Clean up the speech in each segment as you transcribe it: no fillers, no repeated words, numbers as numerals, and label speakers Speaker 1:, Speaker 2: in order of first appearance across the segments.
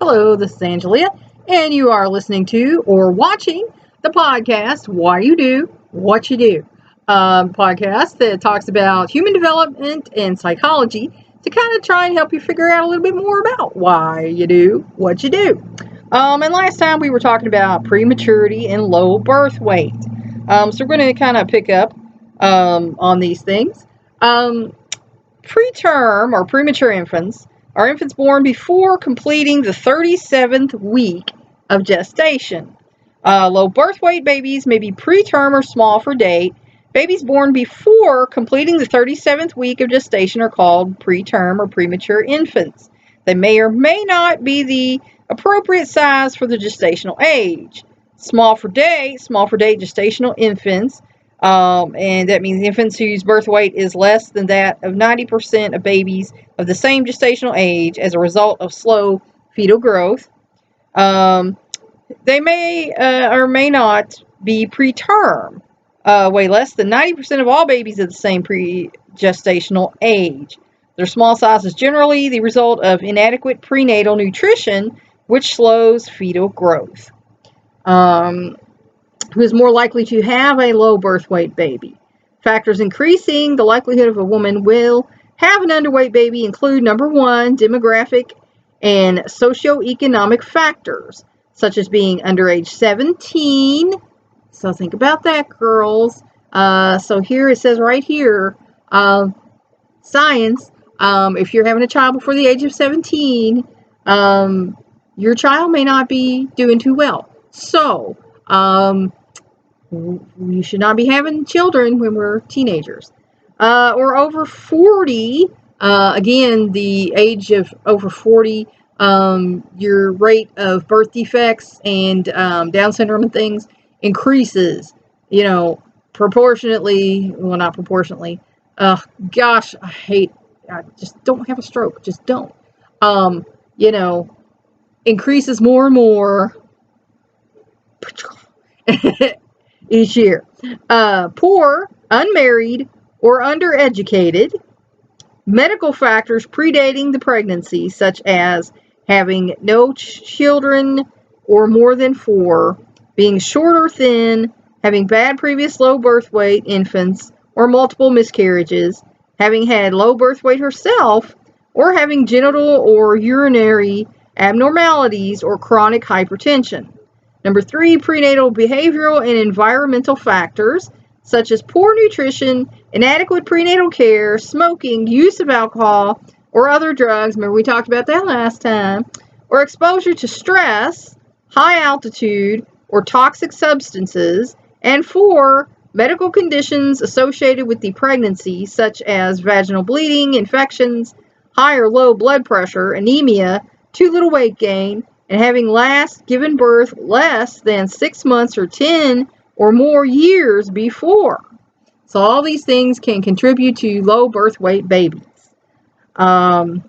Speaker 1: Hello, this is Angelia, and you are listening to or watching the podcast Why You Do What You Do. Podcast that talks about human development and psychology to kind of try and help you figure out a little bit more about why you do what you do. And last time we were talking about prematurity and low birth weight. So we're going to kind of pick up on these things. Preterm or premature infants are infants born before completing the 37th week of gestation. Low birth weight babies may be preterm or small for date. Babies born before completing the 37th week of gestation are called preterm or premature infants. They may or may not be the appropriate size for the gestational age. Small for date gestational infants, and that means infants whose birth weight is less than that of 90% of babies of the same gestational age as a result of slow fetal growth. They may or may not be preterm, weigh less than 90% of all babies of the same pre-gestational age. Their small size is generally the result of inadequate prenatal nutrition, which slows fetal growth. Who is more likely to have a low birth weight baby? Factors increasing the likelihood of a woman will have an underweight baby include, number one, demographic and socioeconomic factors, such as being under age 17. So think about that, girls. So here it says right here, science, if you're having a child before the age of 17, your child may not be doing too well. So, we should not be having children when we're teenagers. Or over 40, again, the age of over 40, your rate of birth defects and Down syndrome and things increases, proportionately. Well, not proportionately. Gosh, I just don't have a stroke. Just don't. Increases more and more each year. Poor, unmarried, or undereducated. Medical factors predating the pregnancy, such as having no children or more than 4, being short or thin, having bad previous low birth weight infants or multiple miscarriages, having had low birth weight herself, or having genital or urinary abnormalities or chronic hypertension. Number 3, prenatal behavioral and environmental factors, such as poor nutrition, inadequate prenatal care, smoking, use of alcohol or other drugs, remember we talked about that last time, or exposure to stress, high altitude, or toxic substances, and 4, medical conditions associated with the pregnancy, such as vaginal bleeding, infections, high or low blood pressure, anemia, too little weight gain, and having last given birth less than 6 months or 10 or more years before. So all these things can contribute to low birth weight babies. Let's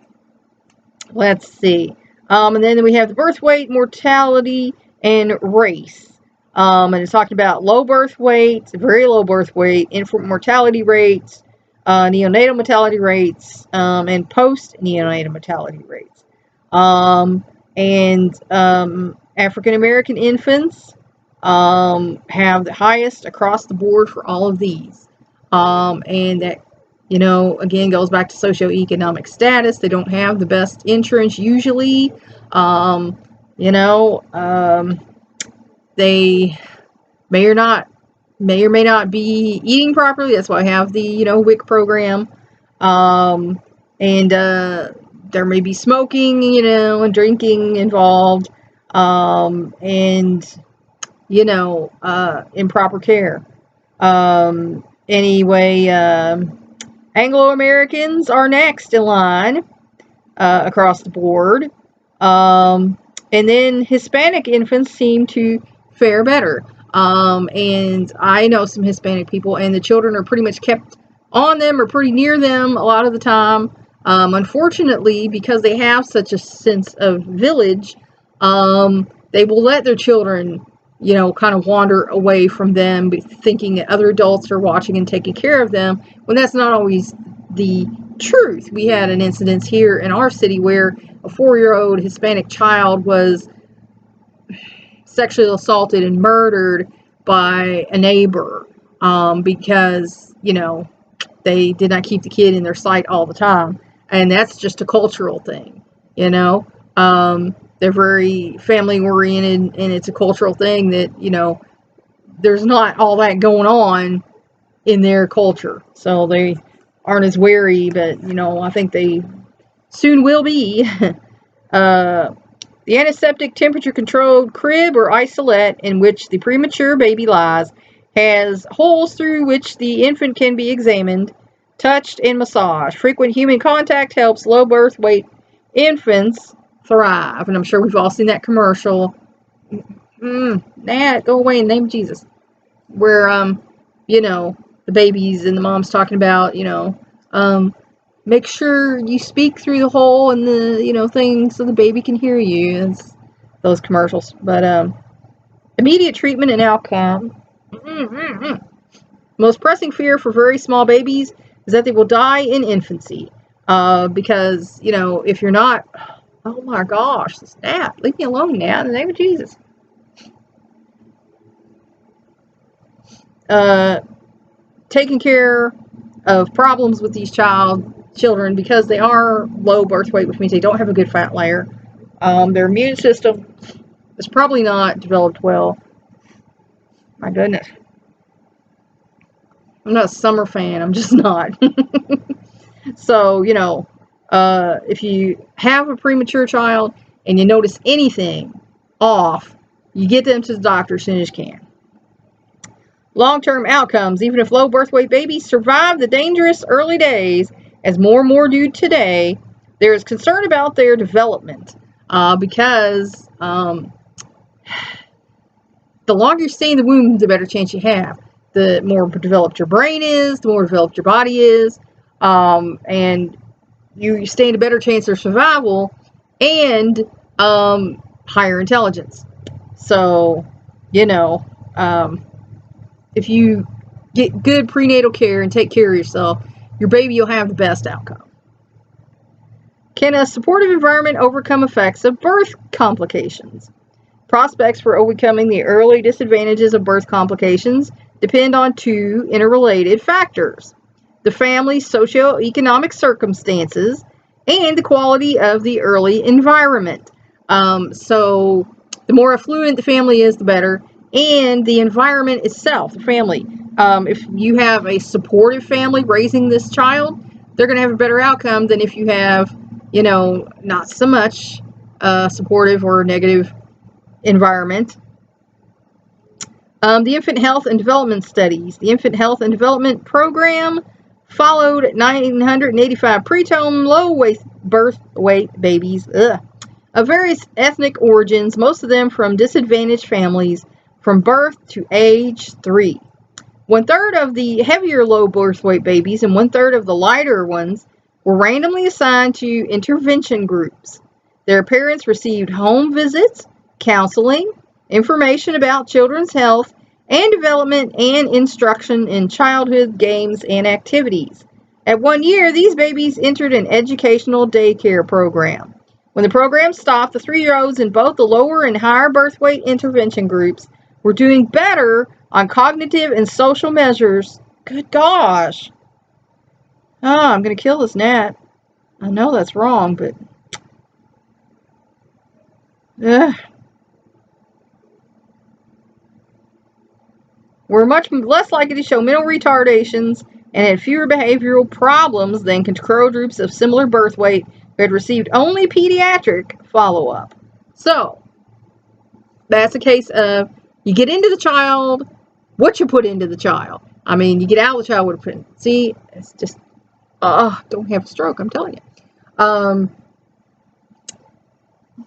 Speaker 1: see. And then we have the birth weight, mortality, and race. And it's talking about low birth weight, very low birth weight, infant mortality rates, neonatal mortality rates, and post-neonatal mortality rates. And African American infants have the highest across the board for all of these. And that, again, goes back to socioeconomic status. They don't have the best insurance usually. They may or may not be eating properly. That's why I have the, WIC program. And there may be smoking, and drinking involved, and, improper care. Anyway, Anglo-Americans are next in line across the board. And then Hispanic infants seem to fare better. And I know some Hispanic people, and the children are pretty much kept on them or pretty near them a lot of the time. Unfortunately, because they have such a sense of village, they will let their children, kind of wander away from them, thinking that other adults are watching and taking care of them, when that's not always the truth. We had an incident here in our city where a a 4-year-old Hispanic child was sexually assaulted and murdered by a neighbor because, you know, they did not keep the kid in their sight all the time. And that's just a cultural thing, you know. They're very family oriented, and it's a cultural thing that, you know, there's not all that going on in their culture. So they aren't as wary, but, you know, I think they soon will be. The antiseptic temperature-controlled crib or isolette in which the premature baby lies has holes through which the infant can be examined, touched, and massaged. Frequent human contact helps low birth weight infants thrive. And I'm sure we've all seen that commercial. Nat, go away in the name of Jesus. Where, you know, the babies and the mom's talking about, you know, make sure you speak through the hole in the, you know, thing so the baby can hear you. It's those commercials. But immediate treatment and outcome. Most pressing fear for very small babies is that they will die in infancy. Because, you know, if you're not... Oh my gosh, Nat, leave me alone, Nat, in the name of Jesus. Taking care of problems with these children because they are low birth weight, which means they don't have a good fat layer. Their immune system is probably not developed well. My goodness. I'm not a summer fan. I'm just not. So, you know, if you have a premature child and you notice anything off, you get them to the doctor as soon as you can. Long-term outcomes. Even if low birth weight babies survive the dangerous early days, as more and more do today, there is concern about their development because the longer you stay in the womb, the better chance you have. The more developed your brain is, the more developed your body is, and you stand a better chance of survival and higher intelligence. So, you know, if you get good prenatal care and take care of yourself, your baby will have the best outcome. Can a supportive environment overcome effects of birth complications? Prospects for overcoming the early disadvantages of birth complications depend on two interrelated factors: the family's socioeconomic circumstances and the quality of the early environment. So the more affluent the family is, the better. And the environment itself, the family. If you have a supportive family raising this child, they're going to have a better outcome than if you have, you know, not so much supportive or negative environment. The Infant Health and Development Studies. The Infant Health and Development Program followed 985 preterm low birth weight babies of various ethnic origins, most of them from disadvantaged families, from birth to age 3. 1/3 of the heavier low birth weight babies and 1/3 of the lighter ones were randomly assigned to intervention groups. Their parents received home visits, counseling, information about children's health and development, and instruction in childhood games and activities. At 1 year, these babies entered an educational daycare program. When the program stopped, the 3-year-olds in both the lower and higher birth weight intervention groups were doing better on cognitive and social measures. Good gosh. I'm going to kill this gnat. I know that's wrong, but... were much less likely to show mental retardations and had fewer behavioral problems than control groups of similar birth weight who had received only pediatric follow-up. So, that's a case of you get into the child, what you put into the child. I mean, you get out of the child, what you put in. See, it's just, don't have a stroke, I'm telling you.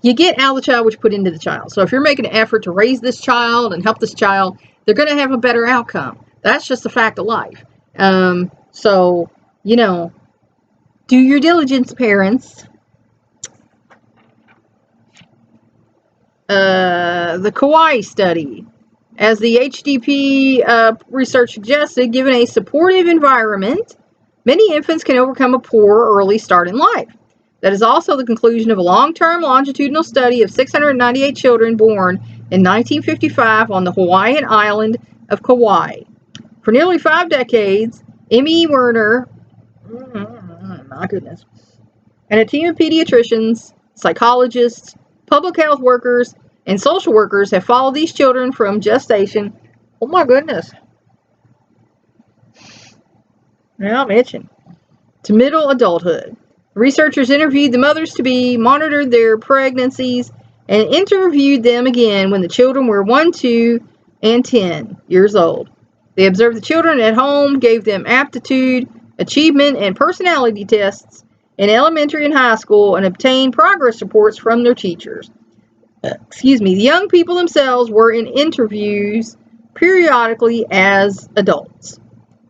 Speaker 1: You get out of the child what you put into the child. So if you're making an effort to raise this child and help this child, they're going to have a better outcome. That's just a fact of life. So, you know, do your diligence, parents. The Kauai study. As the HDP research suggested, given a supportive environment, many infants can overcome a poor early start in life. That is also the conclusion of a long-term longitudinal study of 698 children born in 1955 on the Hawaiian island of Kauai. For nearly 5 decades, M.E. Werner, my goodness, and a team of pediatricians, psychologists, public health workers, and social workers have followed these children from gestation. Oh my goodness. Now I'm itching. To middle adulthood. Researchers interviewed the mothers to be, monitored their pregnancies, and interviewed them again when the children were 1, 2, and 10 years old. They observed the children at home, gave them aptitude, achievement, and personality tests in elementary and high school, and obtained progress reports from their teachers. The young people themselves were in interviews periodically as adults.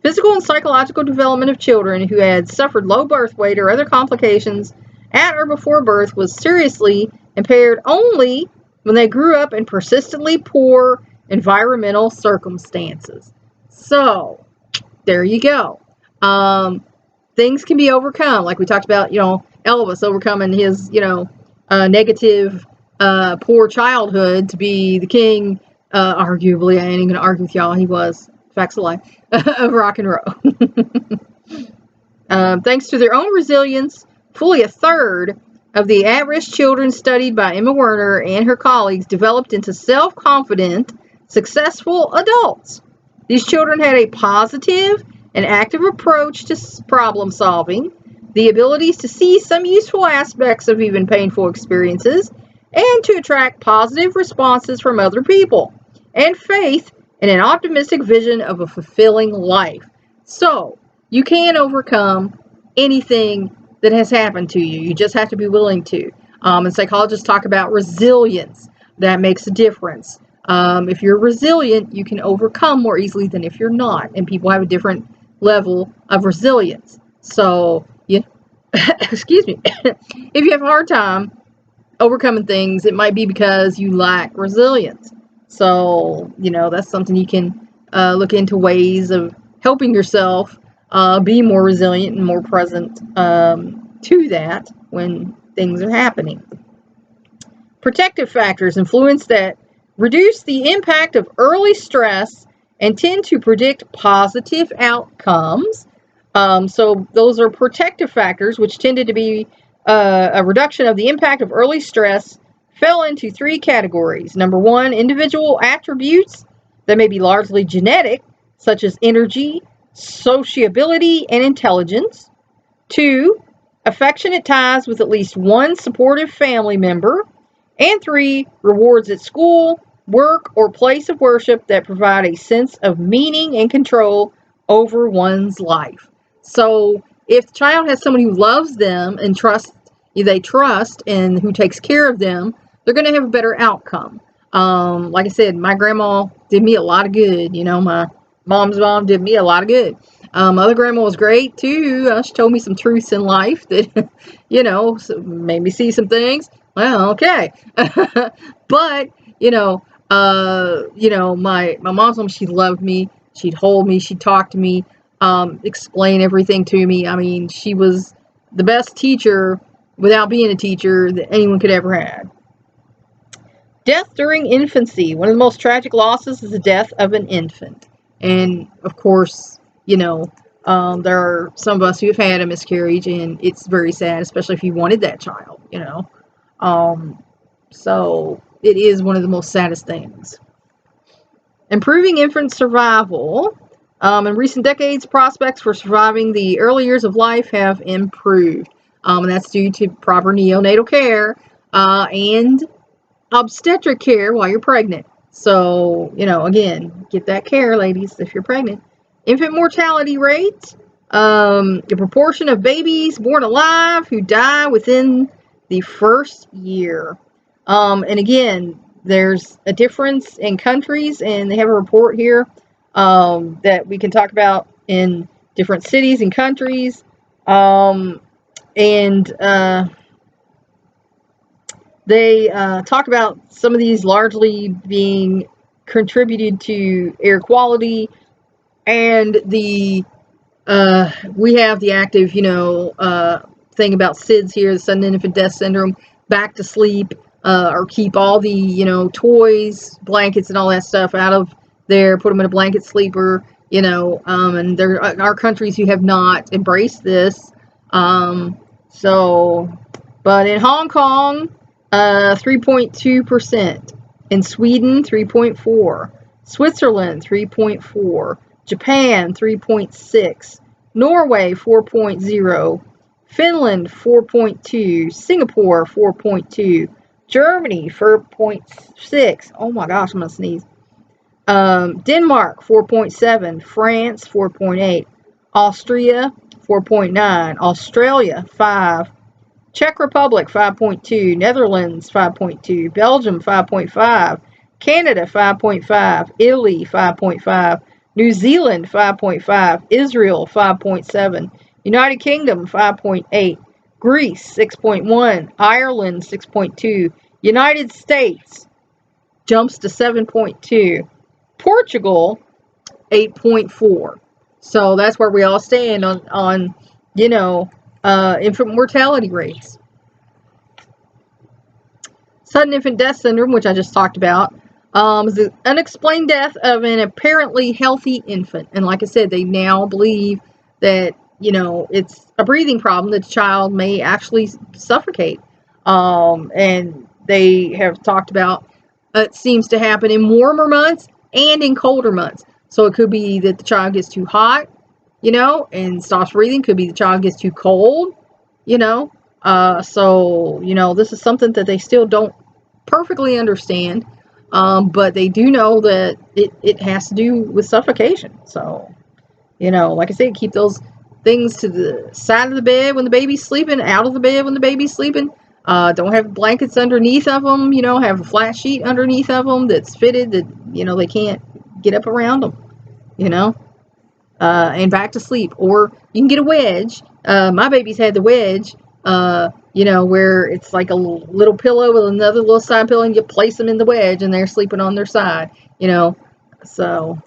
Speaker 1: Physical and psychological development of children who had suffered low birth weight or other complications at or before birth was seriously impaired only when they grew up in persistently poor environmental circumstances. So, there you go. Things can be overcome, like we talked about, Elvis overcoming his, negative, poor childhood to be the king, arguably. I ain't even going to argue with y'all. He was. Facts of life. Of rock and roll. Thanks to their own resilience, fully a third of the at-risk children studied by Emma Werner and her colleagues developed into self-confident, successful adults. These children had a positive and active approach to problem solving, the abilities to see some useful aspects of even painful experiences, and to attract positive responses from other people, and faith in an optimistic vision of a fulfilling life. So, you can overcome anything that has happened to you. You just have to be willing to. And psychologists talk about resilience. That makes a difference. If you're resilient, you can overcome more easily than if you're not. And people have a different level of resilience. So, excuse me, if you have a hard time overcoming things, it might be because you lack resilience. So, that's something you can look into, ways of helping yourself be more resilient and more present to that when things are happening. Protective factors influence that reduce the impact of early stress and tend to predict positive outcomes. So those are protective factors, which tended to be a reduction of the impact of early stress, fell into 3 categories. Number 1, individual attributes that may be largely genetic, such as energy, sociability, and intelligence. 2, affectionate ties with at least one supportive family member. And 3, rewards at school, work, or place of worship that provide a sense of meaning and control over one's life. So if the child has someone who loves them and they trust and who takes care of them, they're going to have a better outcome. Like I said, my grandma did me a lot of good. My mom's mom did me a lot of good. My other grandma was great too. She told me some truths in life that, made me see some things. Well, okay. But, my mom's mom, she loved me. She'd hold me. She'd talk to me, explain everything to me. I mean, she was the best teacher without being a teacher that anyone could ever have. Death during infancy. One of the most tragic losses is the death of an infant. And, of course, there are some of us who have had a miscarriage, and it's very sad, especially if you wanted that child, So it is one of the most saddest things. Improving infant survival. In recent decades, prospects for surviving the early years of life have improved. And that's due to proper neonatal care and obstetric care while you're pregnant. So, again, get that care, ladies, if you're pregnant. Infant mortality rates. The proportion of babies born alive who die within the first year. And again, there's a difference in countries, and they have a report here that we can talk about in different cities and countries. They talk about some of these largely being contributed to air quality, and we have the active, thing about SIDS here, the sudden infant death syndrome, back to sleep, or keep all the, you know, toys, blankets, and all that stuff out of there, put them in a blanket sleeper, you know, and there are countries who have not embraced this. But in Hong Kong, 3.2%. In Sweden, 3.4%. Switzerland, 3.4%. Japan, 3.6%. Norway, 4.0%. Finland, 4.2%. Singapore, 4.2%. Germany, 4.6%. Oh my gosh, I'm going to sneeze. Denmark, 4.7%. France, 4.8%. Austria, 4.9%. Australia, 5%. Czech Republic, 5.2%. Netherlands, 5.2%. Belgium, 5.5%. Canada, 5.5%. Italy, 5.5%. New Zealand, 5.5%. Israel, 5.7%. United Kingdom, 5.8%. Greece, 6.1%. Ireland, 6.2%. United States jumps to 7.2%. Portugal, 8.4%. So that's where we all stand on you know, infant mortality rates. Sudden infant death syndrome, which I just talked about, is the unexplained death of an apparently healthy infant. And like I said, they now believe that, you know, it's a breathing problem, that the child may actually suffocate. And they have talked about it seems to happen in warmer months and in colder months. So it could be that the child gets too hot, you know, and stops breathing. Could be the child gets too cold, you know. So, you know, this is something that they still don't perfectly understand. But they do know that it has to do with suffocation. So, you know, like I said, keep those things to the side of the bed when the baby's sleeping, out of the bed when the baby's sleeping. Don't have blankets underneath of them, you know, have a flat sheet underneath of them that's fitted that, you know, they can't get up around them, you know. And back to sleep. Or you can get a wedge. My baby's had the wedge, you know, where it's like a little pillow with another little side pillow, and you place them in the wedge and they're sleeping on their side, you know. So,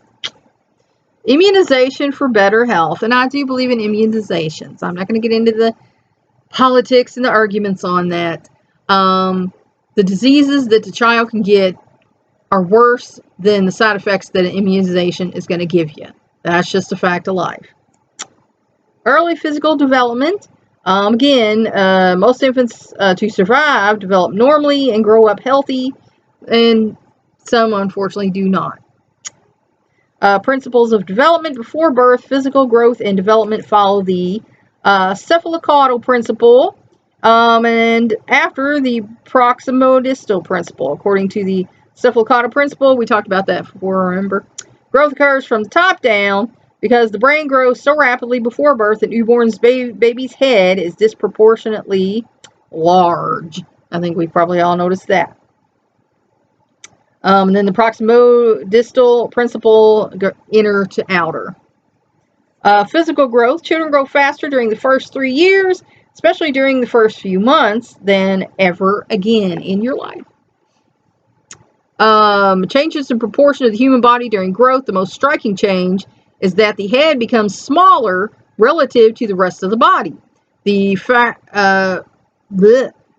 Speaker 1: immunization for better health. And I do believe in immunizations. I'm not going to get into the politics and the arguments on that. The diseases that the child can get are worse than the side effects that an immunization is going to give you. That's just a fact of life. Early physical development. Again, most infants to survive develop normally and grow up healthy, and some unfortunately do not. Principles of development before birth, physical growth and development follow the cephalocaudal principle, and after the proximodistal principle. According to the cephalocaudal principle, we talked about that before, remember? Growth occurs from the top down because the brain grows so rapidly before birth that newborn's baby's head is disproportionately large. I think we probably all noticed that. And then the proximodistal principle, inner to outer. Physical growth. Children grow faster during the first 3 years, especially during the first few months, than ever again in your life. Changes in proportion of the human body during growth. The most striking change is that the head becomes smaller relative to the rest of the body. The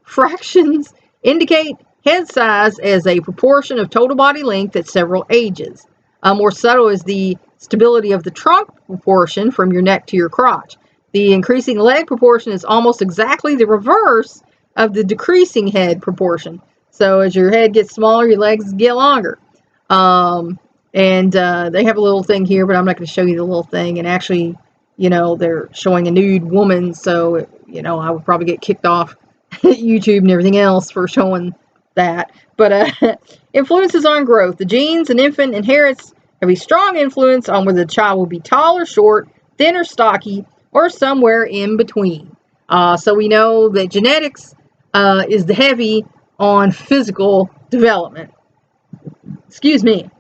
Speaker 1: fractions indicate head size as a proportion of total body length at several ages. More subtle is the stability of the trunk proportion from your neck to your crotch. The increasing leg proportion is almost exactly the reverse of the decreasing head proportion. So as your head gets smaller, your legs get longer. And they have a little thing here, but I'm not going to show you the little thing. And actually, you know, they're showing a nude woman. So, you know, I would probably get kicked off YouTube and everything else for showing that. But influences on growth. The genes an infant inherits have a strong influence on whether the child will be tall or short, thin or stocky, or somewhere in between. So we know that genetics is the heavy on physical development. Excuse me.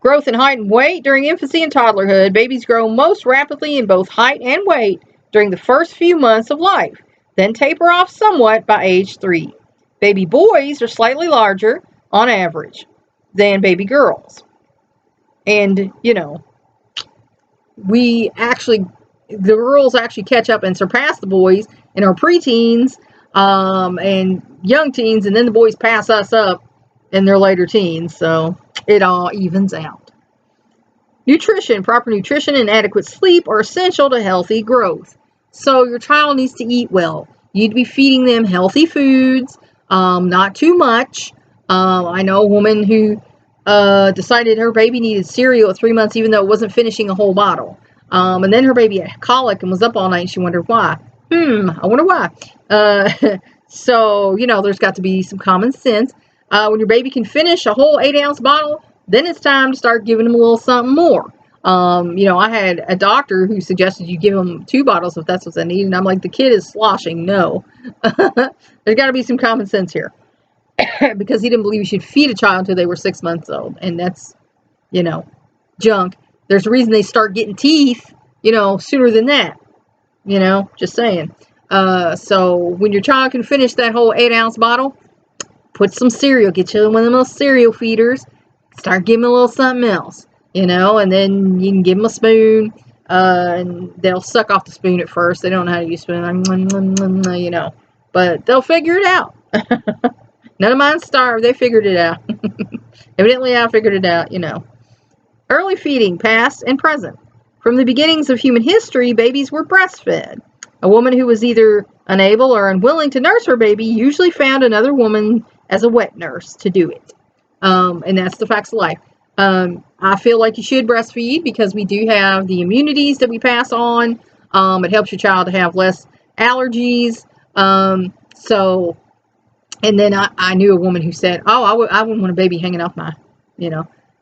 Speaker 1: Growth in height and weight during infancy and toddlerhood. Babies grow most rapidly in both height and weight during the first few months of life, then taper off somewhat by age 3. Baby boys are slightly larger, on average, than baby girls. And, you know, we actually the girls actually catch up and surpass the boys in our preteens and young teens, and then the boys pass us up in their later teens. So it all evens out. Nutrition. Proper nutrition and adequate sleep are essential to healthy growth. So your child needs to eat well. You need to be feeding them healthy foods, not too much. I know a woman who decided her baby needed cereal at 3 months, even though it wasn't finishing a whole bottle. And then her baby had colic and was up all night, and she wondered why. I wonder why. So, there's got to be some common sense. When your baby can finish a whole 8-ounce bottle, then it's time to start giving them a little something more. I had a doctor who suggested you give them 2 bottles if that's what they need, and I'm like, the kid is sloshing. No. There's got to be some common sense here. Because he didn't believe you should feed a child until they were 6 months old, and that's, junk. There's a reason they start getting teeth, sooner than that. Just saying. So when your child can finish that whole 8-ounce bottle, put some cereal. Get you one of those cereal feeders. Start giving them a little something else, and then you can give them a spoon, and they'll suck off the spoon at first. They don't know how to use a spoon, but they'll figure it out. None of mine starved. They figured it out. Evidently, I figured it out, Early feeding, past and present. From the beginnings of human history, babies were breastfed. A woman who was either unable or unwilling to nurse her baby usually found another woman as a wet nurse to do it. And that's the facts of life. I feel like you should breastfeed because we do have the immunities that we pass on. It helps your child to have less allergies. And then I knew a woman who said, I wouldn't want a baby hanging off my,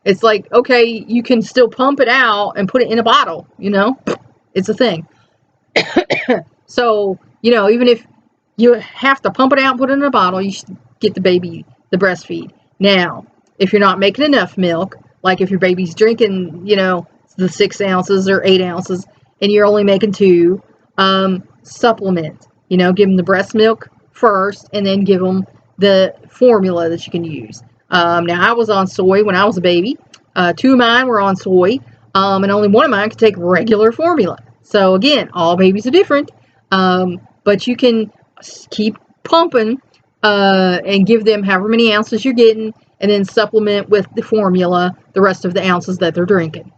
Speaker 1: It's like, okay, you can still pump it out and put it in a bottle, It's a thing. So, even if you have to pump it out and put it in a bottle, you should get the baby the breastfeed. Now, if you're not making enough milk, like if your baby's drinking, the 6 ounces or 8 ounces, and you're only making 2, supplement. Give them the breast milk first, and then give them the formula that you can use. Now, I was on soy when I was a baby. 2 of mine were on soy, and only 1 of mine could take regular formula. So, again, all babies are different, but you can keep pumping and give them however many ounces you're getting, and then supplement with the formula the rest of the ounces that they're drinking.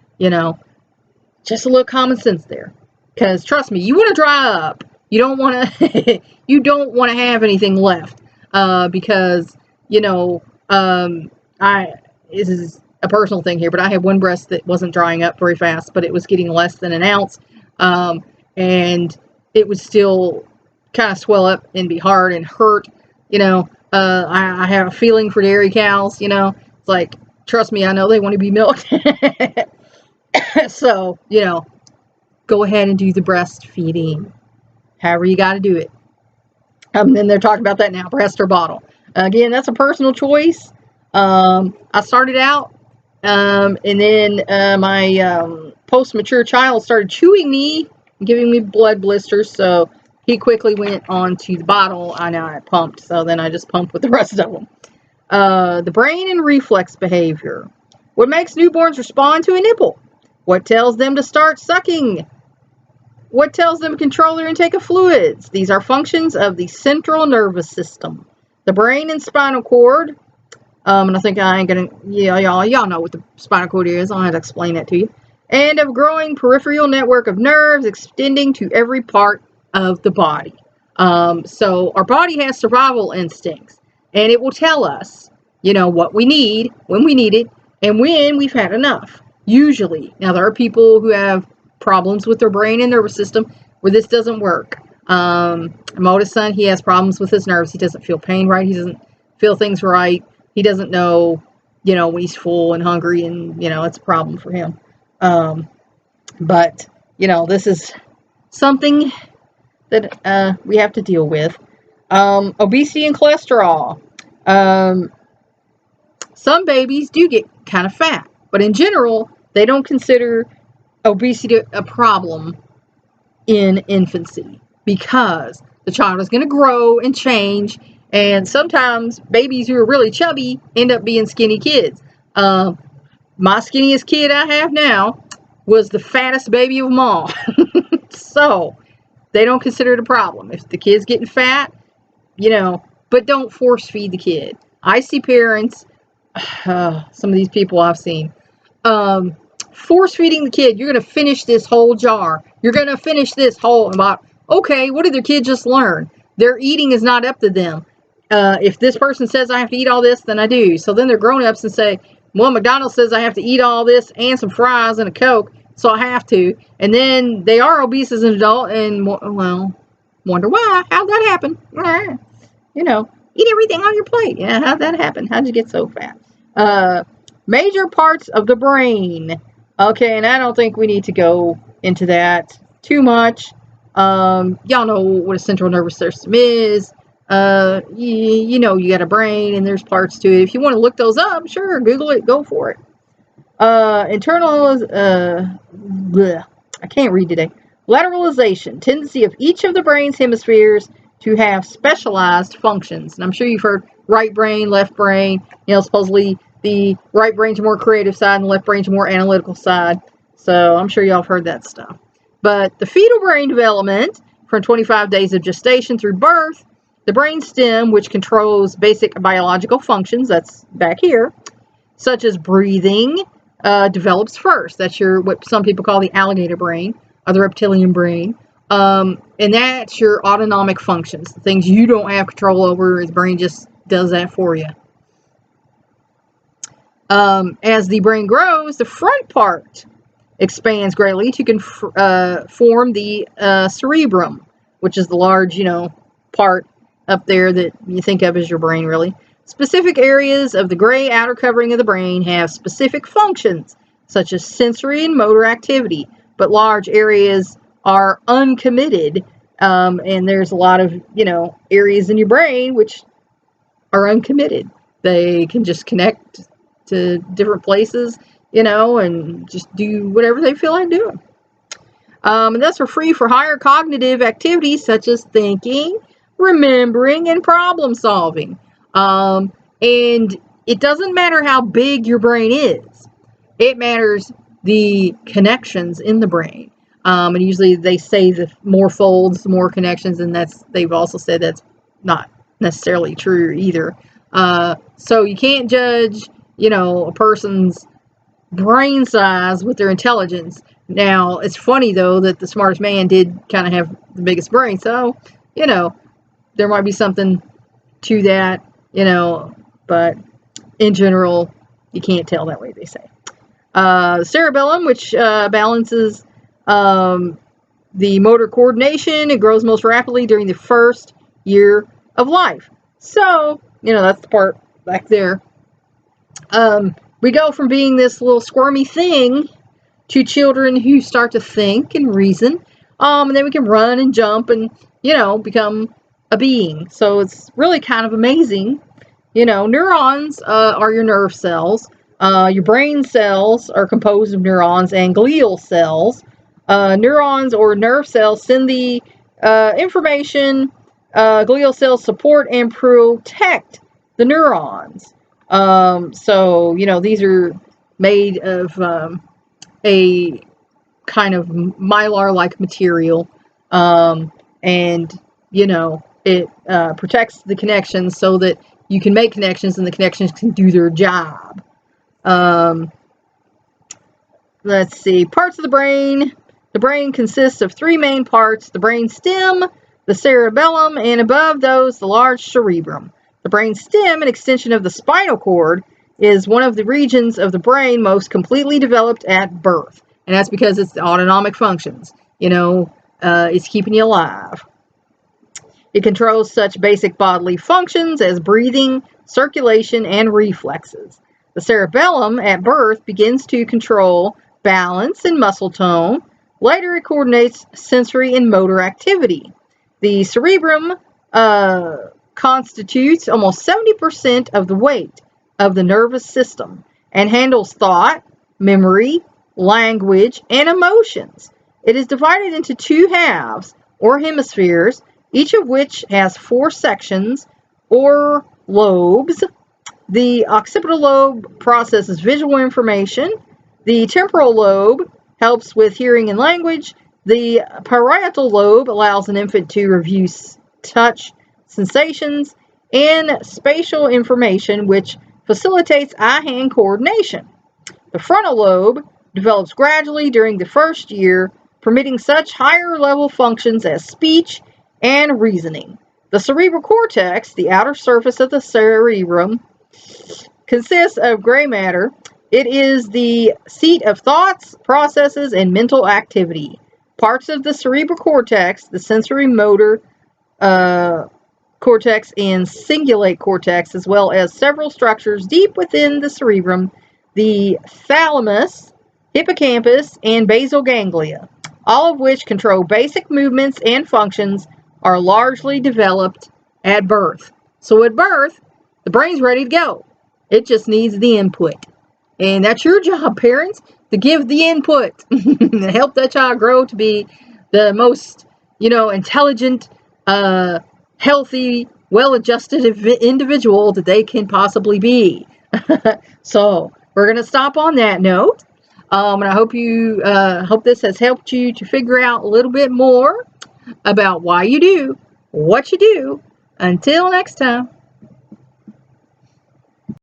Speaker 1: Just a little common sense there. Because, trust me, you want to dry up. You don't want to you don't want to have anything left because this is a personal thing here, but I had one breast that wasn't drying up very fast, but it was getting less than an ounce, and it would still kind of swell up and be hard and hurt. I have a feeling for dairy cows. It's like, trust me, I know they want to be milked. So go ahead and do the breastfeeding. However you got to do it. Then they're talking about that now, breast or bottle. Again, that's a personal choice. I started out, and then my post-mature child started chewing me, giving me blood blisters, so he quickly went on to the bottle. I know I pumped, so then I just pumped with the rest of them. The brain and reflex behavior. What makes newborns respond to a nipple? What tells them to start sucking? What tells them to control their intake of fluids? These are functions of the central nervous system. The brain and spinal cord. And I think I ain't gonna, y'all know what the spinal cord is. I don't have to explain that to you. And a growing peripheral network of nerves extending to every part of the body. So our body has survival instincts, and it will tell us, what we need, when we need it, and when we've had enough. Usually. Now, there are people who have problems with their brain and nervous system where this doesn't work. My oldest son, he has problems with his nerves. He doesn't feel pain right. He doesn't feel things right. He doesn't know, when he's full and hungry, and, it's a problem for him. But, this is something that we have to deal with. Obesity and cholesterol. Some babies do get kind of fat, but in general, they don't consider obesity a problem in infancy because the child is going to grow and change, and sometimes babies who are really chubby end up being skinny kids. My skinniest kid I have now was the fattest baby of them all. So they don't consider it a problem. If the kid's getting fat, but don't force feed the kid. I see parents, some of these people I've seen, force feeding the kid. You're going to finish this whole jar. You're going to finish this whole. Okay, what did their kid just learn? Their eating is not up to them. If this person says I have to eat all this, then I do. So then they're grown-ups and say, well, McDonald's says I have to eat all this and some fries and a Coke, so I have to. And then they are obese as an adult and, well, wonder why. How'd that happen? Eat everything on your plate. Yeah, how'd that happen? How'd you get so fat? Major parts of the brain. Okay, and I don't think we need to go into that too much. Y'all know what a central nervous system is. You got a brain and there's parts to it. If you want to look those up, sure, Google it, go for it. Internal, I can't read today. Lateralization, tendency of each of the brain's hemispheres to have specialized functions. And I'm sure you've heard right brain, left brain. Supposedly the right brain's a more creative side and the left brain's a more analytical side. So I'm sure y'all have heard that stuff. But the fetal brain development from 25 days of gestation through birth, the brain stem, which controls basic biological functions, that's back here, such as breathing, develops first. That's what some people call the alligator brain or the reptilian brain. And that's your autonomic functions, the things you don't have control over. The brain just does that for you. As the brain grows, the front part expands greatly to form the cerebellum, which is the large, part up there that you think of as your brain, really. Specific areas of the gray outer covering of the brain have specific functions, such as sensory and motor activity, but large areas are uncommitted, and there's a lot of, areas in your brain which are uncommitted. They can just connect to different places, and just do whatever they feel like doing. And thus are free for higher cognitive activities such as thinking, remembering, and problem solving. And it doesn't matter how big your brain is. It matters the connections in the brain. And usually they say the more folds, the more connections, and they've also said that's not necessarily true either. So you can't judge, a person's brain size with their intelligence. Now, it's funny, though, that the smartest man did kind of have the biggest brain. So, there might be something to that, but in general, you can't tell that way, they say. Cerebellum, which balances the motor coordination, it grows most rapidly during the first year of life. So, that's the part back there. We go from being this little squirmy thing to children who start to think and reason, and then we can run and jump and, become a being. So it's really kind of amazing. Neurons are your nerve cells. Your brain cells are composed of neurons and glial cells. Neurons or nerve cells send the information. Glial cells support and protect the neurons. So, these are made of a kind of mylar-like material. And, it protects the connections so that you can make connections and the connections can do their job. Let's see. Parts of the brain. The brain consists of three main parts: the brain stem, the cerebellum, and above those, the large cerebrum. The brain stem, an extension of the spinal cord, is one of the regions of the brain most completely developed at birth. And that's because it's the autonomic functions. It's keeping you alive. It controls such basic bodily functions as breathing, circulation, and reflexes. The cerebellum at birth begins to control balance and muscle tone. Later, it coordinates sensory and motor activity. The cerebrum constitutes almost 70% of the weight of the nervous system and handles thought, memory, language, and emotions. It is divided into two halves, or hemispheres, each of which has 4 sections, or lobes. The occipital lobe processes visual information. The temporal lobe helps with hearing and language. The parietal lobe allows an infant to review touch, sensations, and spatial information, which facilitates eye-hand coordination. The frontal lobe develops gradually during the first year, permitting such higher-level functions as speech and reasoning. The cerebral cortex, the outer surface of the cerebrum, consists of gray matter. It is the seat of thoughts, processes, and mental activity. Parts of the cerebral cortex, the sensory motor cortex and cingulate cortex, as well as several structures deep within the cerebrum, the thalamus, hippocampus, and basal ganglia, all of which control basic movements and functions, are largely developed at birth. So at birth, the brain's ready to go. It just needs the input. And that's your job, parents, to give the input and help that child grow to be the most, intelligent, healthy, well-adjusted individual that they can possibly be. So we're going to stop on that note. And I hope this has helped you to figure out a little bit more about why you do what you do. Until next time.